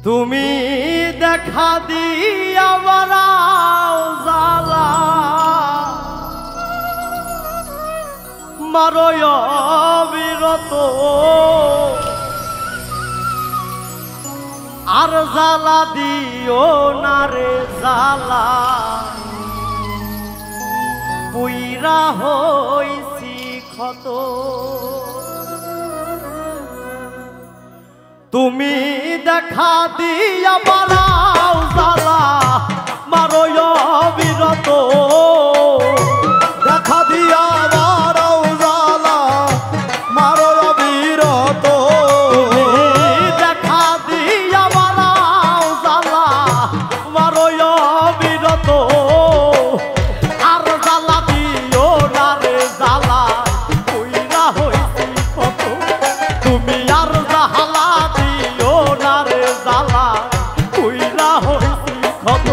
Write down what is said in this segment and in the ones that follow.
তুমি দেখা দিয়া বাড়াও জ্বালা মারয় বিরত আর জ্বালা দিও না রে জ্বালা পুইরা হইছি ক্ষত তুমি দেখা দিয়া বাড়াও জ্বালা মারয় বিরত দেখা দিয়া বাড়াও জ্বালা মারয় বিরত দেখা দিয়া বাড়াও জ্বালা মারয় বিরত আর জ্বালা দিও না রে জ্বালা পুইরা হইছি ক্ষত তুমি আর জ্বালা দিও না রে জ্বালা পুইরা হইছি ক্ষত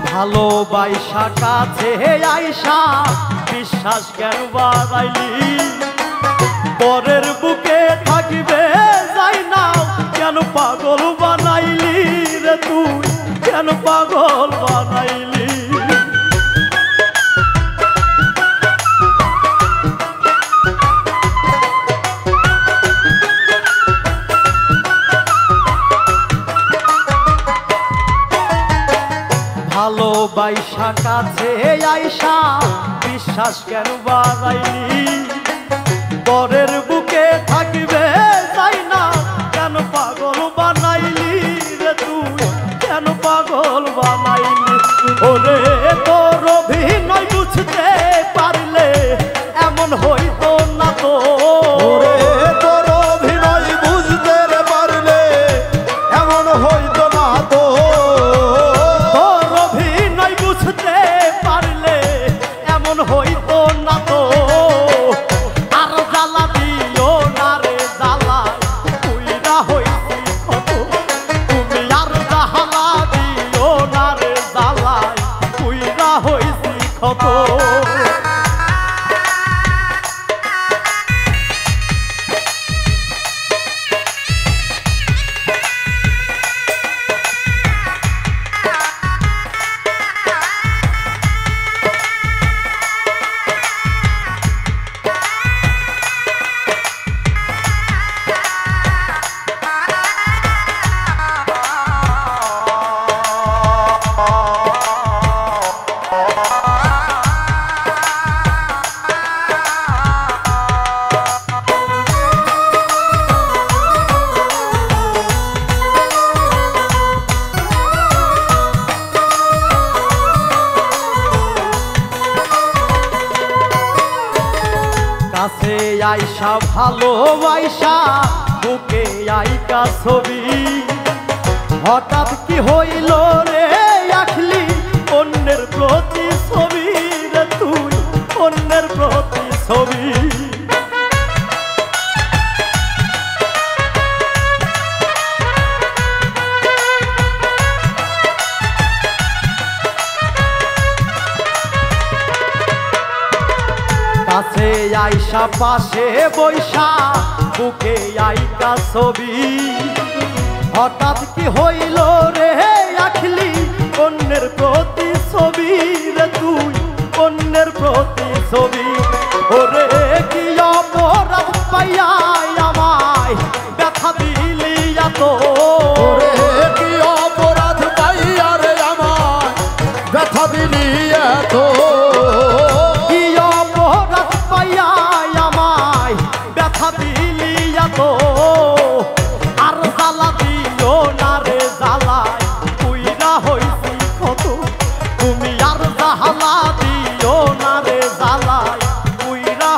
ভালোবাসা কাছে আইসা বিশ্বাস কেন বাড়াইলি পরের বুকে থাকিবে যাই না কেন পাগল বানাইলি রে তুই কেন পাগল বানাইলি ভালোবাসা কাছে আইসা বিশ্বাস কেন বাড়াইলি পরের বুকে থাকিবে যাই না কেন পাগল বানাইলি রে তুই কেন পাগল বানাইলি ওরে তোর অভিনয় বুঝতে পারলে এমন হইতো না তো ওরে তোর অভিনয় বুঝতে পারলে এমন হইতো না তো বুঝতে পারলে এমন হইতো না তো আর জ্বালা দিও না রে জ্বালা পুইরা হইছি ক্ষত তুমি আর জ্বালা দিও না রে জ্বালা পুইরা হইছি ক্ষত কাছে আইসা ভালোবাসা বুকে আইকা ছবি হঠাৎ কি হইল রে আখলি অন্যের প্রতি ছবি রে তুই অন্যের প্রতি ছবি কাছে আইসা পাশে বৈশা বুকে আইকা ছবি হঠাৎ কি হইল রে আখলি অন্যের প্রতি ছবি রে তুই অন্যের প্রতি ছবি ওরে কি অপরাধ পাইয়া আমায় ব্যথা দিলি এত ওরে কি অপরাধ পাইয়া রে আমায় ব্যথা দিলি এত ব্যথা দিলি এত আর জ্বালা দিও না রে জ্বালায় পুইরা হইছি ক্ষত তুমি আর জ্বালা দিও না রে জ্বালায় পুইরা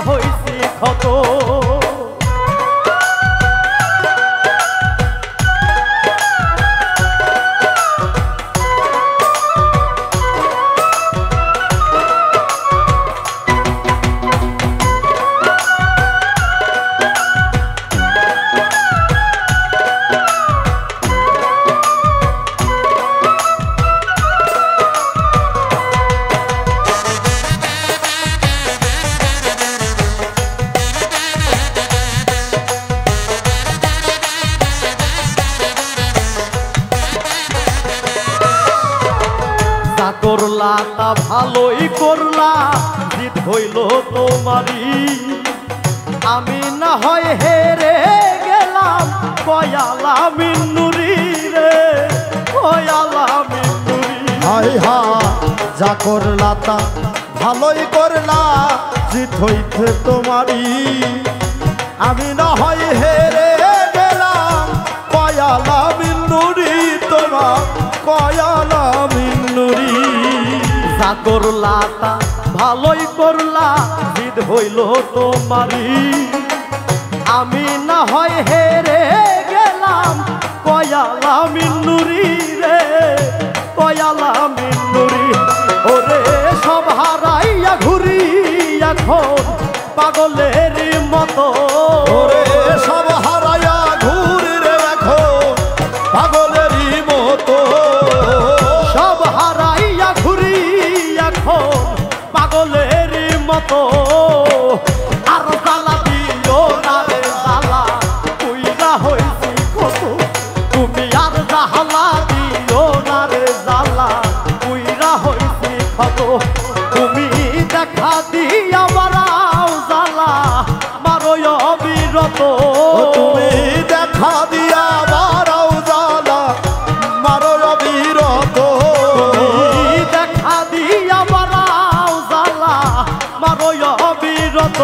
করলা তা ভালোই করলা, জিত হইল তোমারই। আমি না হয় হেরে গেলাম, কয়ালা মিন্নুরি রে, কয়ালা মিন্নুরি। হাই হা যা করলা তা ভালোই করলা, জিত হইতে তোমারই। আমি না হয় হেরে গেলাম, কয়ালা মিন্নুরি তোমার, কয়ালা মিন্নুরি। যা করলা তা ভালোই করলা, জিদ হইল তোমারই। আমি না হয় হেরে গেলাম, কয়ালা মিন্নুরি রে, কয়ালা মিন্নুরি। ওরে সব হারাইয়া ঘুরি এখন পাগলের মতো, ওরে সব হারাইয়া ঘুরি রে এখন পাগলেরই মতো। সব হারাইয়া ঘুরি এখন পাগলের মতো। আর জ্বালা দিও না রে জ্বালা, পুইরা হইছি কত। তুমি আর জ্বালা দিও না রে জ্বালা, পুইরা হইছি কত। তুমি দেখা দিয়া বারাও জ্বালা, মারো অবিরত। তুমি দেখা দিয়া বারাও জ্বালা, মারো অবিরত। দেখা দিয়া বারাও জ্বালা, মারো অবিরত।